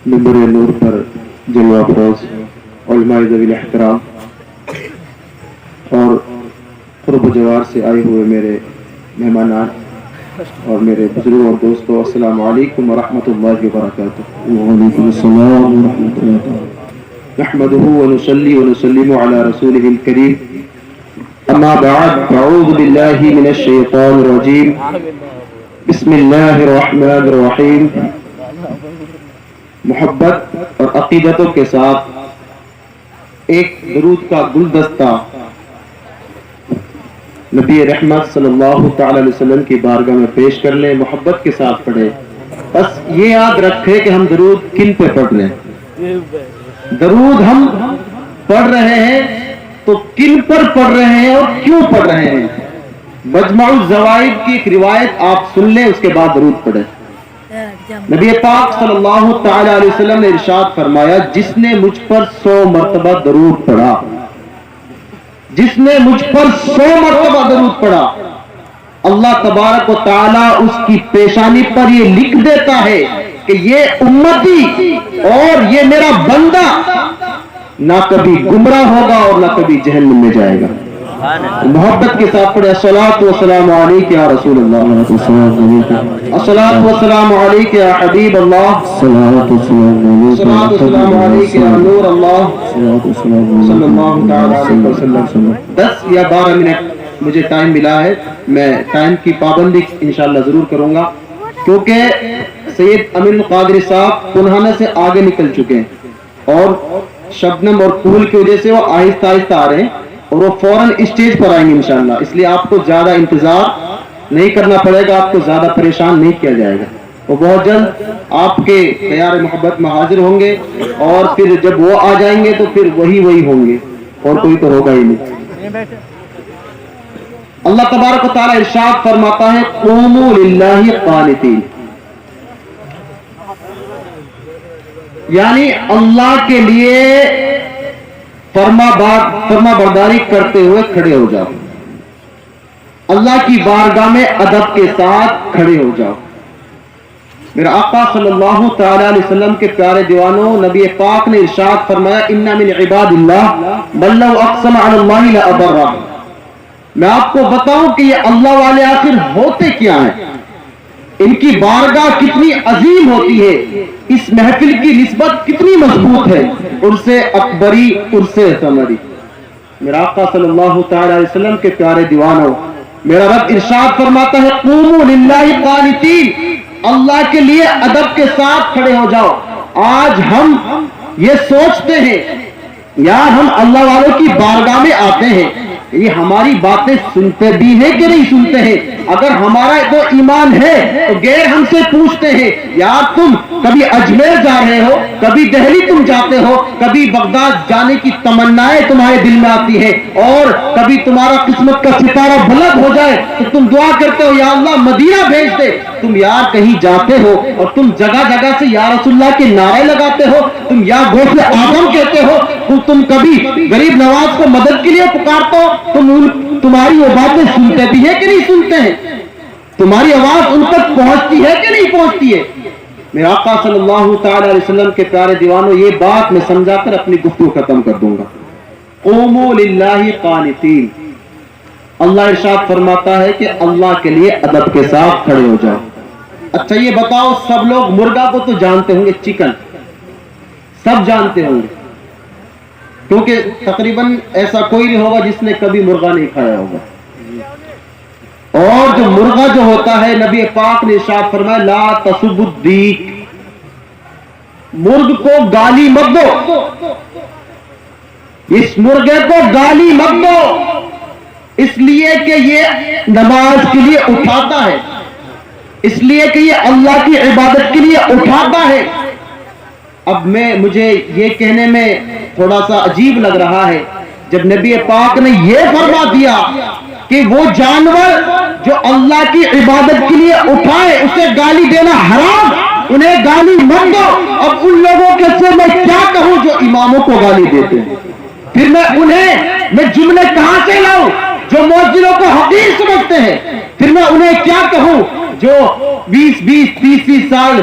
منبر نور پر جلوہ افروز علماء ذوی احترام اور قرب و جوار سے آئے ہوئے میرے مہمانان اور میرے بزرگوں اور دوستوں، السلام علیکم ورحمۃ اللہ وبرکاتہ۔ وعلیکم السلام ورحمۃ اللہ۔ نحمده ونصلي ونسلم على رسوله الكريم، اما بعد، اعوذ بالله من الشیطان الرجیم، بسم اللہ الرحمن الرحیم۔ محبت اور عقیدتوں کے ساتھ ایک درود کا گلدستہ نبی رحمت صلی اللہ تعالی علیہ وسلم کی بارگاہ میں پیش کر لیں، محبت کے ساتھ پڑھیں۔ بس یہ یاد رکھیں کہ ہم درود کن پہ پڑھ رہے ہیں۔ درود ہم پڑھ رہے ہیں تو کن پر پڑھ رہے ہیں اور کیوں پڑھ رہے ہیں۔ مجمع الزوائد کی ایک روایت آپ سن لیں، اس کے بعد درود پڑھیں۔ نبی پاک صلی اللہ تعالی علیہ وسلم نے ارشاد فرمایا، جس نے مجھ پر 100 مرتبہ درود پڑھا، جس نے مجھ پر 100 مرتبہ درود پڑھا، اللہ تبارک و تعالی اس کی پیشانی پر یہ لکھ دیتا ہے کہ یہ امتی اور یہ میرا بندہ نہ کبھی گمراہ ہوگا اور نہ کبھی جہنم میں جائے گا۔ محبت کے ساتھ پڑھے، الصلاۃ والسلام علیک یا رسول اللہ، الصلاۃ والسلام علیک یا حبیب اللہ، الصلاۃ والسلام علیک یا نور اللہ صلی اللہ تعالی علیہ وسلم۔ 10 یا 12 منٹ مجھے ٹائم ملا ہے، میں ٹائم کی پابندی انشاءاللہ ضرور کروں گا، کیونکہ سید امین القادری صاحب پنہانہ سے آگے نکل چکے ہیں اور شبنم اور پھول کی وجہ سے وہ آہستہ آہستہ آ رہے ہیں اور وہ فوراً اسٹیج پر آئیں گے انشاءاللہ، اس لیے آپ کو زیادہ انتظار نہیں کرنا پڑے گا، آپ کو زیادہ پریشان نہیں کیا جائے گا۔ وہ بہت جلد آپ کے تیار محبت میں حاضر ہوں گے اور پھر جب وہ آ جائیں گے تو پھر وہی ہوں گے اور کوئی تو ہوگا ہی نہیں۔ اللہ تبارک و تعالی ارشاد فرماتا ہے، قوموا للہ قانتین، یعنی اللہ کے لیے فرما برداری کرتے ہوئے کھڑے ہو جاؤ، اللہ کی بارگاہ میں ادب کے ساتھ کھڑے ہو جاؤ۔ میرا آقا صلی اللہ تعالی علیہ وسلم کے پیارے دیوانوں، نبی پاک نے ارشاد فرمایا، ان من عباد اللہ من لو اقسم علی اللہ لابرہ۔ میں آپ کو بتاؤں کہ یہ اللہ والے آخر ہوتے کیا ہیں، ان کی بارگاہ کتنی عظیم ہوتی ہے، اس محفل کی نسبت کتنی مضبوط ہے، عرس اکبری عرس ثمری۔ میرا آقا صلی اللہ تعالی علیہ وسلم کے پیارے دیوانوں، میرا رب ارشاد فرماتا ہے، قوموا للہ قانتین، اللہ کے لیے ادب کے ساتھ کھڑے ہو جاؤ۔ آج ہم یہ سوچتے ہیں یار ہم اللہ والوں کی بارگاہ میں آتے ہیں، یہ ہماری باتیں سنتے بھی ہیں کہ نہیں سنتے ہیں؟ اگر ہمارا تو ایمان ہے تو غیر ہم سے پوچھتے ہیں، یار تم کبھی اجمیر جا رہے ہو، کبھی دہلی تم جاتے ہو، کبھی بغداد جانے کی تمنائیں تمہارے دل میں آتی ہیں اور کبھی تمہارا قسمت کا ستارہ بلند ہو جائے تو تم دعا کرتے ہو، یا اللہ مدینہ بھیج دے۔ تم یار کہیں جاتے ہو اور تم جگہ جگہ سے یا رسول اللہ کے نعرے لگاتے ہو، تم یا غوث اعظم کہتے ہو، تم کبھی غریب نواز کو مدد کے لیے پکارتے ہو، تمہاری وہ باتیں سنتے بھی ہے کہ نہیں سنتے ہیں؟ تمہاری آواز ان تک پہنچتی ہے کہ نہیں پہنچتی ہے؟ میرے آقا صلی اللہ تعالی علیہ وسلم کے پیارے دیوانوں، یہ بات میں سمجھا کر اپنی گفتگو ختم کر دوں گا۔ قوموا للہ قانتین، اللہ ارشاد فرماتا ہے کہ اللہ کے لیے ادب کے ساتھ کھڑے ہو جاؤ۔ اچھا یہ بتاؤ، سب لوگ مرغا کو تو جانتے ہوں گے، چکن سب جانتے ہوں گے، کیونکہ تقریباً ایسا کوئی نہیں ہوگا جس نے کبھی مرغا نہیں کھایا ہوگا۔ اور جو مرغا جو ہوتا ہے، نبی پاک نے ارشاد فرمایا، لا تسبوا الدیک، مرغ کو گالی مت دو، اس مرغے کو گالی مت دو، اس لیے کہ یہ نماز کے لیے اٹھاتا ہے، اس لیے کہ یہ اللہ کی عبادت کے لیے اٹھاتا ہے۔ اب مجھے یہ کہنے میں تھوڑا سا عجیب لگ رہا ہے، جب نبی پاک نے یہ فرما دیا کہ وہ جانور جو اللہ کی عبادت کے لیے اٹھائے اسے گالی دینا حرام، انہیں گالی مت دو۔ اب ان لوگوں کے سے میں کیا کہوں جو اماموں کو گالی دیتے ہیں؟ پھر میں جملے کہاں سے لاؤں جو مؤذنوں کو حقیر سمجھتے ہیں، پھر میں انہیں کیا کہوں جو 20-20 30 سال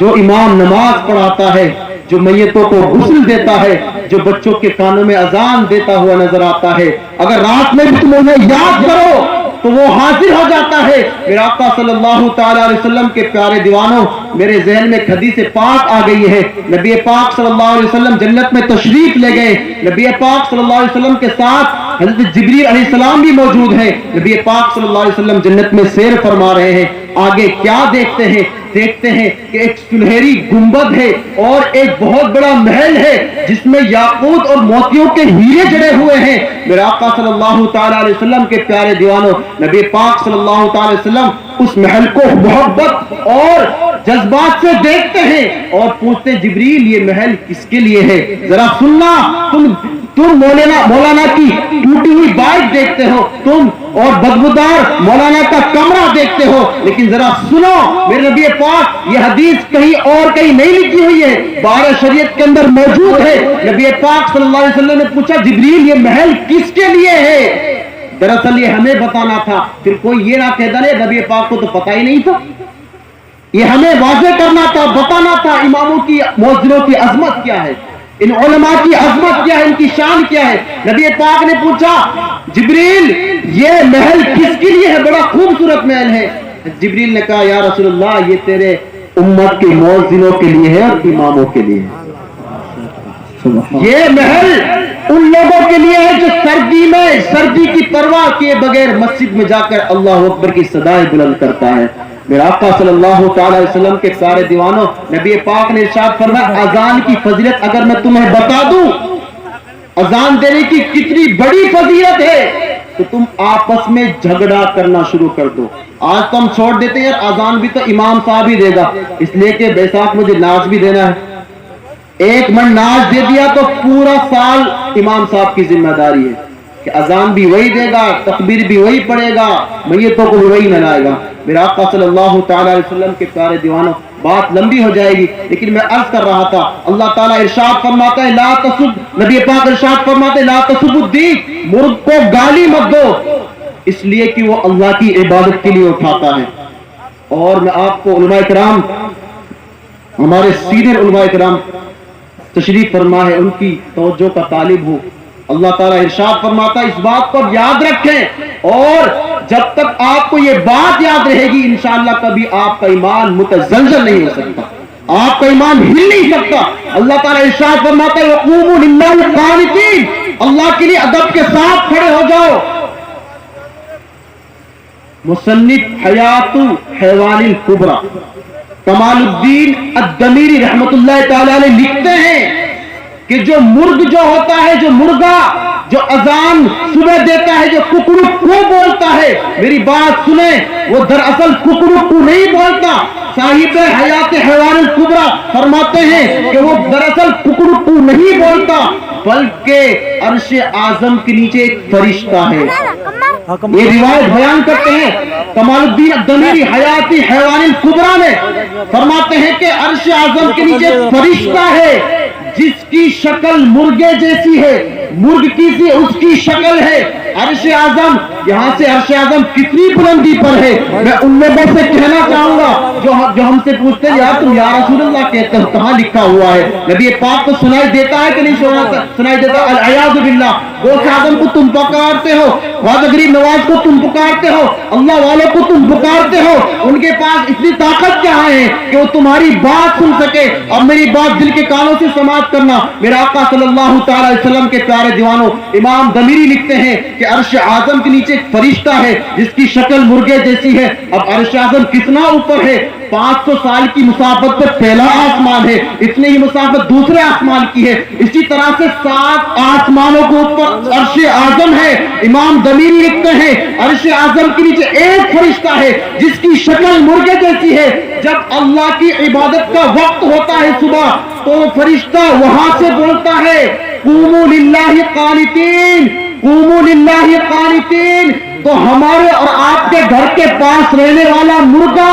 جو امام نماز پڑھاتا ہے، جو میتوں کو غسل دیتا ہے، جو بچوں کے کانوں میں اذان دیتا ہوا نظر آتا ہے، اگر رات میں بھی تم انہیں یاد کرو تو وہ حاضر ہو جاتا ہے۔ میرے آقا صلی اللہ تعالی علیہ وسلم کے پیارے دیوانوں، میرے ذہن میں ایک حدیث پاک آ گئی ہے۔ نبی پاک صلی اللہ علیہ وسلم جنت میں تشریف لے گئے، نبی پاک صلی اللہ علیہ وسلم کے ساتھ حضرت جبریل علیہ السلام بھی موجود ہیں، نبی پاک صلی اللہ علیہ وسلم جنت میں سیر فرما رہے ہیں۔ آگے کیا دیکھتے ہیں؟ دیکھتے ہیں کہ ایک سنہری گنبد ہے اور ایک بہت بڑا محل ہے جس میں یاقوت اور موتیوں کے ہیرے جڑے ہوئے ہیں۔ میرے آقا صلی اللہ تعالی علیہ وسلم کے پیارے دیوانوں، نبی پاک صلی اللہ تعالی علیہ وسلم اس محل کو محبت اور جذبات سے دیکھتے ہیں اور پوچھتے ہیں جبریل یہ محل کس کے لیے ہے؟ ذرا سننا، تم مولانا کی ٹوٹی ہوئی بائک دیکھتے ہو تم اور بدبودار مولانا کا کمرہ دیکھتے ہو، لیکن ذرا سنو میرے نبی پاک یہ حدیث کہیں اور کہیں نہیں لکھی ہوئی ہے، بارہ شریعت کے اندر موجود ہے۔ نبی پاک صلی اللہ علیہ وسلم نے پوچھا جبریل یہ محل کس کے لیے ہے؟ دراصل یہ ہمیں بتانا تھا، پھر کوئی یہ نہ کہتا نہیں نبی پاک کو تو پتہ ہی نہیں تھا، یہ ہمیں واضح کرنا تھا، بتانا تھا اماموں کی مؤذنوں کی عظمت کیا ہے، ان علماء کی عظمت کیا ہے، ان کی شان کیا ہے۔ نبی پاک نے پوچھا جبریل یہ محل کس کے لیے ہے؟ بڑا خوبصورت محل ہے۔ جبریل نے کہا یا رسول اللہ یہ تیرے امت کے مؤذنوں کے لیے ہے اور اماموں کے لیے ہے، یہ محل ان لوگوں کے لیے ہے جو سردی کی پرواہ کیے بغیر مسجد میں جا کر اللہ اکبر کی صدائیں بلند کرتا ہے۔ میرے آقا صلی اللہ تعالی علیہ وسلم کے سارے دیوانوں، نبی پاک نے ارشاد فرمایا اذان کی فضیلت اگر میں تمہیں بتا دوں اذان دینے کی کتنی بڑی فضیلت ہے تو تم آپس میں جھگڑا کرنا شروع کر دو۔ آج تو ہم چھوڑ دیتے ہیں یار اذان بھی تو امام صاحب ہی دے گا، اس لیے کہ بیساکھ مجھے ناچ بھی دینا ہے، ایک من ناچ دے دیا تو پورا سال امام صاحب کی ذمہ داری ہے کہ اذان بھی وہی دے گا، تکبیر بھی وہی پڑھے گا، میتوں کو بھی وہی نہلائے گا۔ میرے آقا صلی اللہ تعالی علیہ وسلم کے پیارے دیوانوں، بات لمبی ہو جائے گی لیکن میں عرض کر رہا تھا اللہ تعالیٰ ارشاد فرماتا ہے لا تسب، نبی پاک ارشاد فرماتے لا تسب الدین، مرد کو گالی مت دو، اس لیے کہ وہ اللہ کی عبادت کے لیے اٹھاتا ہے۔ اور میں آپ کو علماء کرام، ہمارے سینئر علماء کرام تشریف فرما ہے، ان کی توجہ کا طالب ہوں۔ اللہ تعالیٰ ارشاد فرماتا ہے اس بات کو یاد رکھیں اور جب تک آپ کو یہ بات یاد رہے گی انشاءاللہ کبھی آپ کا ایمان متزلزل نہیں ہو سکتا، آپ کا ایمان ہل نہیں سکتا۔ اللہ تعالیٰ ارشاد فرماتا ہے وَقُومُوا لِلَّهِ قَانِتِينَ، اللہ کے لیے ادب کے ساتھ کھڑے ہو جاؤ۔ مصنف حیات حیوان الکبری کمال الدین الدمیری رحمت اللہ تعالی علیہ لکھتے ہیں کہ جو مرغ جو ہوتا ہے، جو مرغا جو اذان صبح دیتا ہے، جو ککڑک کو بولتا ہے، میری بات سنیں، وہ دراصل ککڑک کو نہیں بولتا۔ صاحب حیات حیوان الکبری فرماتے ہیں کہ وہ دراصل ککڑک کو نہیں بولتا بلکہ عرش اعظم کے نیچے ایک فرشتہ ہے۔ یہ روایت بیان کرتے ہیں کمال الدین الدمیری حیات حیوان الکبری میں، فرماتے ہیں کہ عرش اعظم کے نیچے ایک فرشتہ ہے جس کی شکل مرغے جیسی ہے، مرغ کی سی اس کی شکل ہے۔ عرش اعظم، یہاں سے عرش اعظم کتنی بلندی پر ہے؟ میں ان لوگوں سے کہنا چاہوں گا جو ہم سے پوچھتے ہیں یار تم یا رسول اللہ کہتے ہو، کہاں لکھا ہوا ہے؟ نبی پاک تو سنائی دیتا ہے کہ نہیں سنائی دیتا؟ العیاذ باللہ، غوث اعظم کو تم پکارتے ہو، خواجہ غریب نواز کو تم پکارتے ہو، اللہ والوں کو تم پکارتے ہو، ان کے پاس اتنی طاقت کیا ہے کہ وہ تمہاری بات سن سکے؟ اب میری بات دل کے کانوں سے سماعت کرنا۔ میرے آقا صلی اللہ تعالی علیہ وسلم کے پیارے دیوانوں، امام دمیری لکھتے ہیں کہ عرش اعظم کے نیچے ایک فرشتہ ہے جس کی شکل مرغے جیسی ہے۔ اب عرش اعظم کتنا اوپر ہے؟ 500 سال کی مسافت پر پہلا آسمان ہے، اتنی ہی مسافت دوسرے آسمان کی ہے، اسی طرح سے 7 آسمانوں کے اوپر عرش اعظم ہے۔ امام دمیری لکھتے ہیں عرش اعظم کے نیچے ایک فرشتہ ہے جس کی شکل مرغے جیسی ہے۔ جب اللہ کی عبادت کا وقت ہوتا ہے صبح تو فرشتہ وہاں سے بولتا ہے قوموا للہ قانتین، قوموا للہ قانتین، تو ہمارے اور آپ کے گھر کے پاس رہنے والا مرغا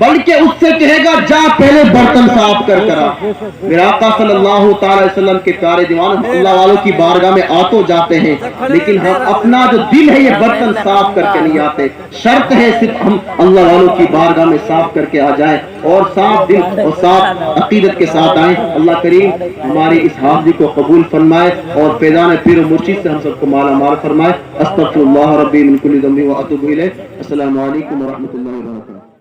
بلکہ اس سے کہے گا جا پہلے برتن صاف کر کرا. میرے آقا صلی اللہ تعالی وسلم کے پیارے دیوان اللہ والوں کی بارگاہ میں آ تو جاتے ہیں لیکن ہم اپنا جو دل ہے یہ برتن صاف کر کے نہیں آتے. شرط ہے صرف ہم اللہ والوں کی بارگاہ میں صاف کر کے آ جائیں اور صاف دل اور صاف عقیدت کے ساتھ آئیں. اللہ کریم ہماری اس حاضری کو قبول فرمائے اور فیضان پیر و مرشد سے ہم سب کو مالا مال فرمائے. استغفر اللہ ربی من کل ذنب واتوب الیہ. السلام علیکم ورحمۃ اللہ وبرکاتہ.